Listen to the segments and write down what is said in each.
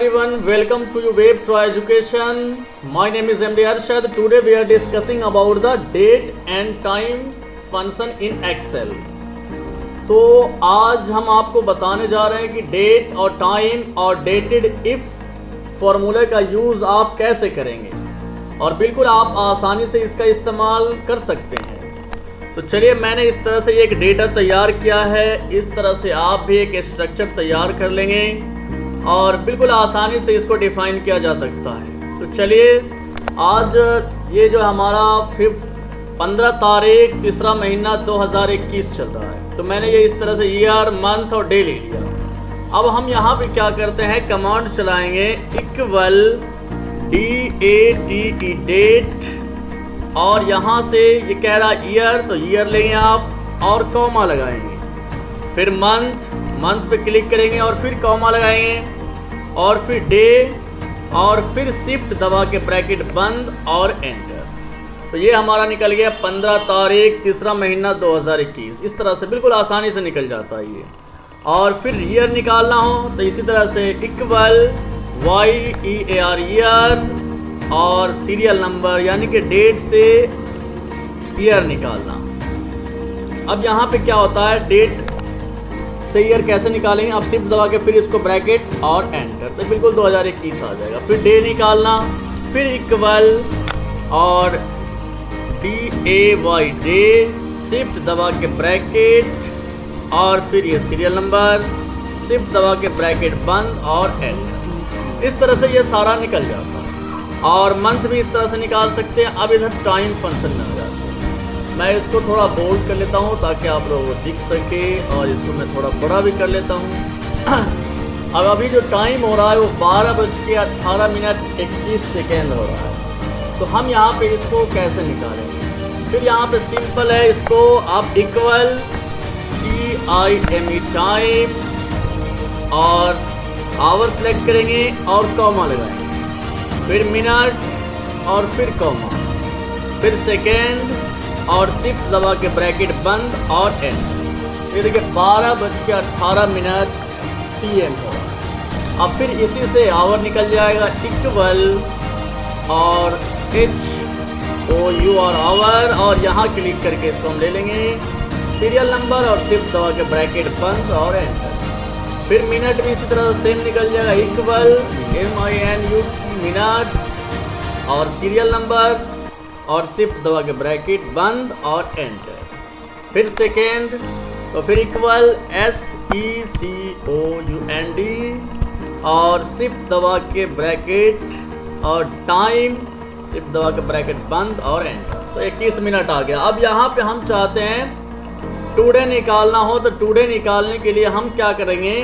Everyone, welcome to your Web Pro Education. My name is MD Arshad. Today we are discussing about the date and time function in Excel. तो आज हम आपको बताने जा रहे हैं कि डेट और टाइम और डेटेड इफ फॉर्मूले का यूज आप कैसे करेंगे और बिल्कुल आप आसानी से इसका इस्तेमाल कर सकते हैं। तो चलिए, मैंने इस तरह से एक डेटा तैयार किया है। इस तरह से आप भी एक स्ट्रक्चर तैयार कर लेंगे और बिल्कुल आसानी से इसको डिफाइन किया जा सकता है। तो चलिए, आज ये जो हमारा 15 तारीख तीसरा महीना 2021 चल रहा है, तो मैंने ये इस तरह से ईयर, मंथ और डे ले लिया। अब हम यहाँ पे क्या करते हैं, कमांड चलाएंगे इक्वल DATE डेट, और यहाँ से ये कह रहा ईयर, तो ईयर लेंगे आप और कॉमा लगाएंगे। फिर मंथ पे क्लिक करेंगे और फिर कॉमा लगाएंगे और फिर डे और फिर शिफ्ट दबा के ब्रैकेट बंद और एंटर। तो ये हमारा निकल गया 15 तारीख तीसरा महीना 2021। इस तरह से बिल्कुल आसानी से निकल जाता है ये। और फिर ईयर निकालना हो तो इसी तरह से इक्वल YEAR ईयर और सीरियल नंबर यानी कि डेट से ईयर निकालना। अब यहाँ पे क्या होता है, डेट से ईयर कैसे निकालेंगे, आप शिफ्ट दबा के फिर इसको ब्रैकेट और एंटर, तो बिल्कुल 2021 आ जाएगा। फिर डे निकालना, फिर इक्वल और DAY डे, शिफ्ट दबा के ब्रैकेट और फिर ये सीरियल नंबर, शिफ्ट दबा के ब्रैकेट बंद और एंटर। इस तरह से ये सारा निकल जाता है। और मंथ भी इस तरह से निकाल सकते हैं। अब इधर टाइम फंक्शन में आ जाते हैं। मैं इसको थोड़ा बोल्ड कर लेता हूँ ताकि आप लोगों को दिख सके, और इसको मैं थोड़ा बड़ा भी कर लेता हूँ। अब अभी जो टाइम हो रहा है वो 12:18 हो रहा है। तो हम यहाँ पे इसको कैसे निकालेंगे, फिर यहाँ पे सिंपल है, इसको आप इक्वल TIME टाइम और आवर सेलेक्ट करेंगे और कॉमा लगाएंगे, फिर मिनट और फिर कॉमा, फिर सेकेंड और शिफ्ट दबा के ब्रैकेट बंद और एंड। ये देखिए 12:18 PM हो। अब फिर इसी से आवर निकल जाएगा, इक्वल और HOUR आवर, और यहाँ क्लिक करके इसको हम ले लेंगे सीरियल नंबर और शिफ्ट दबा के ब्रैकेट बंद और एंटर। फिर मिनट भी इसी तरह सेम निकल जाएगा, इक्वल MINUT मिनट और सीरियल नंबर और शिफ्ट दबा के ब्रैकेट बंद और एंटर। फिर सेकेंड, तो फिर इक्वल SECOUND और शिफ्ट दबा के ब्रैकेट और टाइम, शिफ्ट दबा के ब्रैकेट बंद और एंटर। तो 21 मिनट आ गया। अब यहाँ पे हम चाहते हैं टुडे निकालना हो, तो टुडे निकालने के लिए हम क्या करेंगे,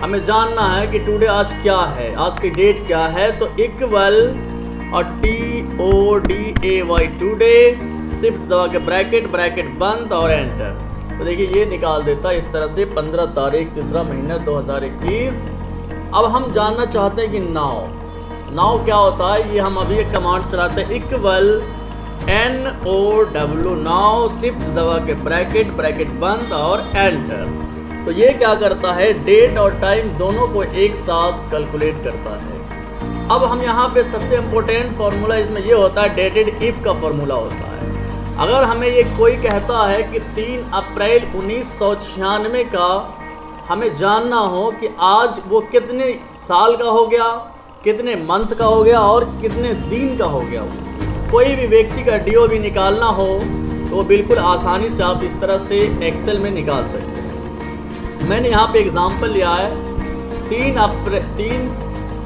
हमें जानना है कि टुडे आज क्या है, आज की डेट क्या है। तो इक्वल और TODAY टुडे, शिफ्ट दबा के ब्रैकेट बंद और एंटर। तो देखिए ये निकाल देता है इस तरह से 15 तारीख तीसरा महीना 2021। अब हम जानना चाहते हैं कि नाउ क्या होता है। ये हम अभी एक कमांड चलाते हैं, इक्वल NOW नाउ, शिफ्ट दबा के ब्रैकेट बंद और एंटर। तो ये क्या करता है, डेट और टाइम दोनों को एक साथ कैलकुलेट करता है। अब हम यहाँ पे सबसे इम्पोर्टेंट फॉर्मूला इसमें ये होता है, डेटेड इफ का फॉर्मूला होता है। अगर हमें ये कोई कहता है कि 3 अप्रैल 1996 का हमें जानना हो कि आज वो कितने साल का हो गया, कितने मंथ का हो गया और कितने दिन का हो गया, कोई भी व्यक्ति का DOB निकालना हो तो बिल्कुल आसानी से आप इस तरह से एक्सेल में निकाल सकते हैं। मैंने यहाँ पे एग्जांपल लिया है 3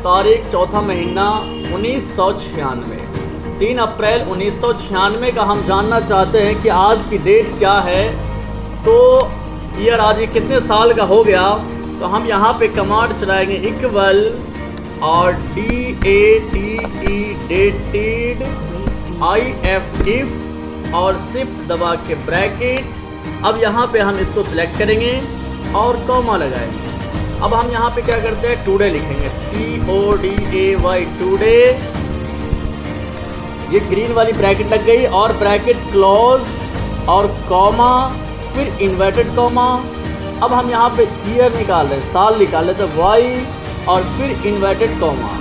तारीख चौथा महीना 1996, 3 अप्रैल 1996 का हम जानना चाहते हैं कि आज की डेट क्या है, तो ईयर आज ये कितने साल का हो गया। तो हम यहाँ पे कमांड चलाएंगे इक्वल और DATE डेटेड IF और शिफ्ट दबा के ब्रैकेट। अब यहाँ पे हम इसको सिलेक्ट करेंगे और कॉमा लगाएंगे। अब हम यहाँ पे क्या करते हैं, टुडे लिखेंगे, TODAY टुडे, ये ग्रीन वाली ब्रैकेट लग गई और ब्रैकेट क्लोज और कॉमा, फिर इन्वर्टेड कॉमा। अब हम यहाँ पे ईयर निकाल रहे हैं, साल निकाल रहे, तो और फिर इन्वर्टेड कॉमा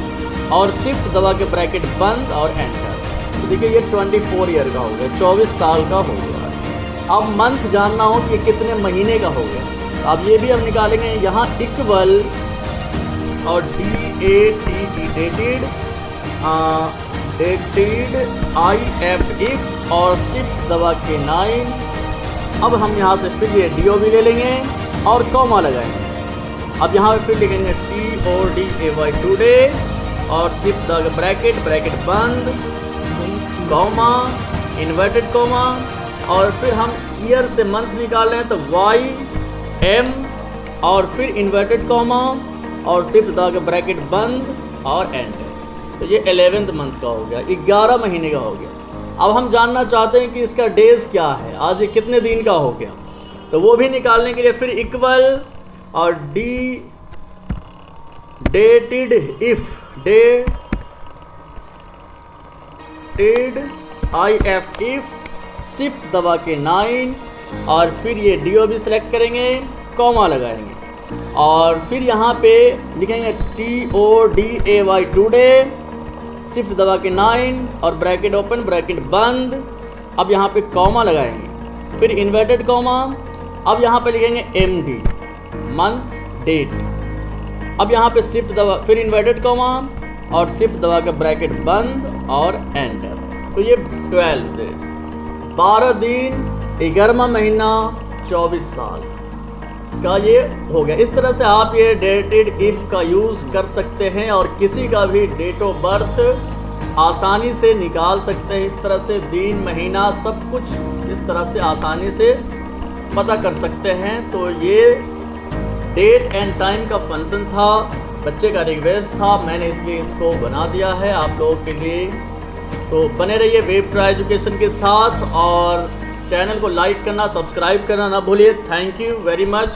और शिफ्ट दबा के ब्रैकेट बंद और एंटर। तो देखिए ये 24 ईयर का हो गया, 24 साल का हो गया। अब मंथ जानना हो कि कितने महीने का हो गया, तो अब ये भी हम निकालेंगे। यहाँ इक्वल और DATED डेटेड IF इफ और शिफ्ट दबा के 9। अब हम यहाँ से फिर ये DO भी ले लेंगे और कॉमा लगाएंगे। अब यहाँ पे फिर लिखेंगे TODAY टुडे और शिफ्ट दबा के ब्रैकेट बंद कॉमा इन्वर्टेड कॉमा और फिर हम ईयर से मंथ निकाल रहे हैं तो YM और फिर इन्वर्टेड कॉमा और शिफ्ट दबा के ब्रैकेट बंद और एंटर। तो ये 11th मंथ का हो गया, 11 महीने का हो गया। अब हम जानना चाहते हैं कि इसका डेज क्या है, आज ये कितने दिन का हो गया, तो वो भी निकालने के लिए फिर इक्वल और dated if IF if shift दबा के 9 और फिर ये DO भी सिलेक्ट करेंगे, कॉमा लगाएंगे और फिर यहाँ पे लिखेंगे TODAY टुडे शिफ्ट दबा के 9 और ब्रैकेट ओपन ब्रैकेट बंद। अब यहाँ पे कॉमा लगाएंगे फिर इन्वर्टेड कॉमा। अब यहाँ पे लिखेंगे MD मंथ डेट। अब यहाँ पे शिफ्ट दबा फिर इन्वर्टेड कॉमा और शिफ्ट दबा के ब्रैकेट बंद और एंटर। तो ये 12 डेज 12 दिन 11वां महीना 24 साल का ये हो गया। इस तरह से आप ये डेटेड इफ का यूज़ कर सकते हैं और किसी का भी डेट ऑफ बर्थ आसानी से निकाल सकते हैं। इस तरह से दिन महीना सब कुछ इस तरह से आसानी से पता कर सकते हैं। तो ये डेट एंड टाइम का फंक्शन था, बच्चे का रिक्वेस्ट था, मैंने इसलिए इसको बना दिया है आप लोगों के लिए। तो बने रहिए वेब ट्राई एजुकेशन के साथ और चैनल को लाइक करना सब्सक्राइब करना ना भूलिए। Thank you very much.